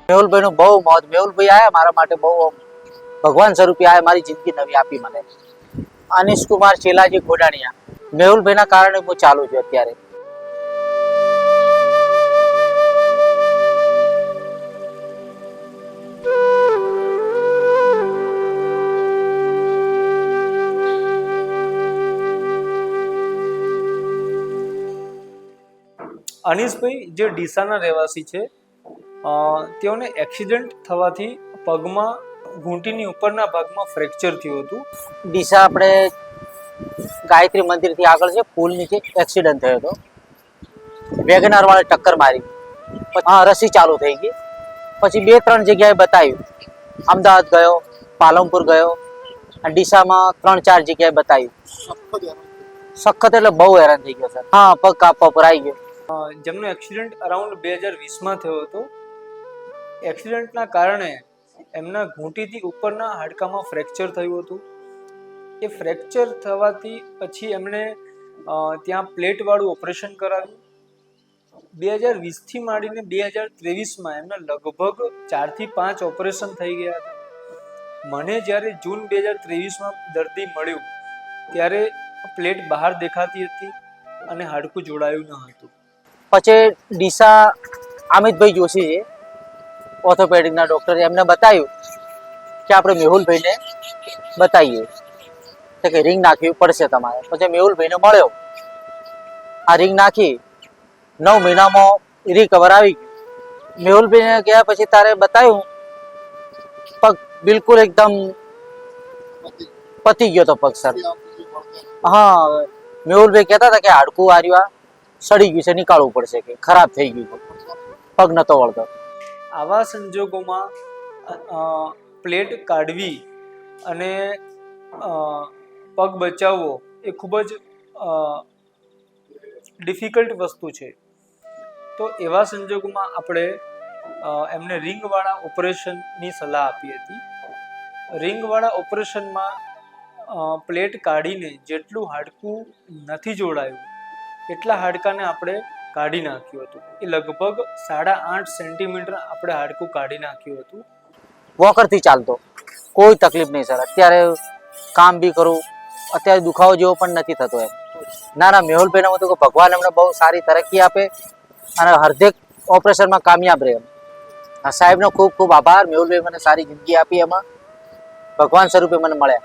મેહુલભાઈ નું બહુ મોત. મેહુલભાઈ આયા મારા માટે બહુ ભગવાન સ્વરૂપે આયા, મારી જિંદગી નવી આપી મને. અનિશ કુમાર ચેલાજી ગોડાણીયા, મેહુલભાઈ ના કારણે હું ચાલુ છું અત્યારે. અનિશભાઈ જે ડીસાના રહેવાસી છે, તેઓને એક્સિડન્ટ થવાથી પગમાં ઘૂંટીની ઉપરના ભાગમાં ફ્રેક્ચર થયું હતું. ડીસા આપણે ગાયત્રી મંદિર થી આગળ છે, પુલ નીચે એક્સિડન્ટ થયો હતો. વેગનાર વાળે ટક્કર મારી, હા રસી ચાલુ થઈ ગઈ. પછી 2-3 જગ્યાએ બતાવ્યું, અમદાવાદ ગયો, પાલનપુર ગયો, અને ડીસામાં 3-4 જગ્યાએ બતાવ્યું. સખત એટલે બહુ હેરાન થઈ ગયો સર. હા, પગ કાપવા પર આવી ગયો. જેમનો એક્સિડન્ટ અરાઉન્ડ 2020માં થયો હતો. એક્સિડન્ટના કારણે એમના ઘૂંટીથી ઉપરના હાડકામાં ફ્રેક્ચર થયું હતું. એ ફ્રેક્ચર થવાથી પછી એમણે ત્યાં પ્લેટવાળું ઓપરેશન કરાવ્યું. 2020થી માંડીને 2023માં એમના લગભગ 4 થી 5 ઓપરેશન થઈ ગયા હતા. મને જ્યારે જૂન 2023માં દર્દી મળ્યું ત્યારે પ્લેટ બહાર દેખાતી હતી અને હાડકું જોડાયું ન હતું. પછી ડીસા અમિતભાઈ જોશી છે, ઓર્થોપેડિકના ડોક્ટર, એમને બતાવ્યું કે આપણે મેહુલભાઈને બતાવીએ તો કે રિંગ નાખવી પડશે તમારે. પછી મેહુલભાઈને મળ્યો, આ રિંગ નાખી 9 મહિનામાં રિકવર આવી ગયું. મેહુલભાઈને ગયા પછી તારે બતાવ્યું, પગ બિલકુલ એકદમ પતી ગયો તો પગ સર. હા, મેહુલભાઈ કહેતા હતા કે હાડકું આર્યું સડી ગયું છે, નીકાળવું પડશે, કે ખરાબ થઈ ગયું, પગ નતો વળતો. આવા સંજોગોમાં પ્લેટ કાઢવી અને પગ બચાવવો એ ખૂબ જ ડિફિકલ્ટ વસ્તુ છે. તો એવા સંજોગોમાં આપણે એમને રિંગવાળા ઓપરેશનની સલાહ આપી હતી. રિંગવાળા ઓપરેશનમાં પ્લેટ કાઢીને જેટલું હાડકું નથી જોડાયું એટલા હાડકાને આપણે કાઢી નાખ્યું હતું. એ લગભગ 8.5 સેન્ટીમીટર આપણે હાડકું કાઢી નાખ્યું હતું. વોકરથી ચાલતો, કોઈ તકલીફ નહીં સર. અત્યારે કામ બી કરું, અત્યારે દુખાવો જેવો પણ નથી થતો એમ. ના, મેહુલભાઈને હું તો ભગવાન એમને બહુ સારી તરક્કી આપે અને હરદેક ઓપરેશનમાં કામયાબ રહે. સાહેબનો ખૂબ ખૂબ આભાર. મેહુલભાઈ મને સારી જિંદગી આપી, એમાં ભગવાન સ્વરૂપે મને મળ્યા.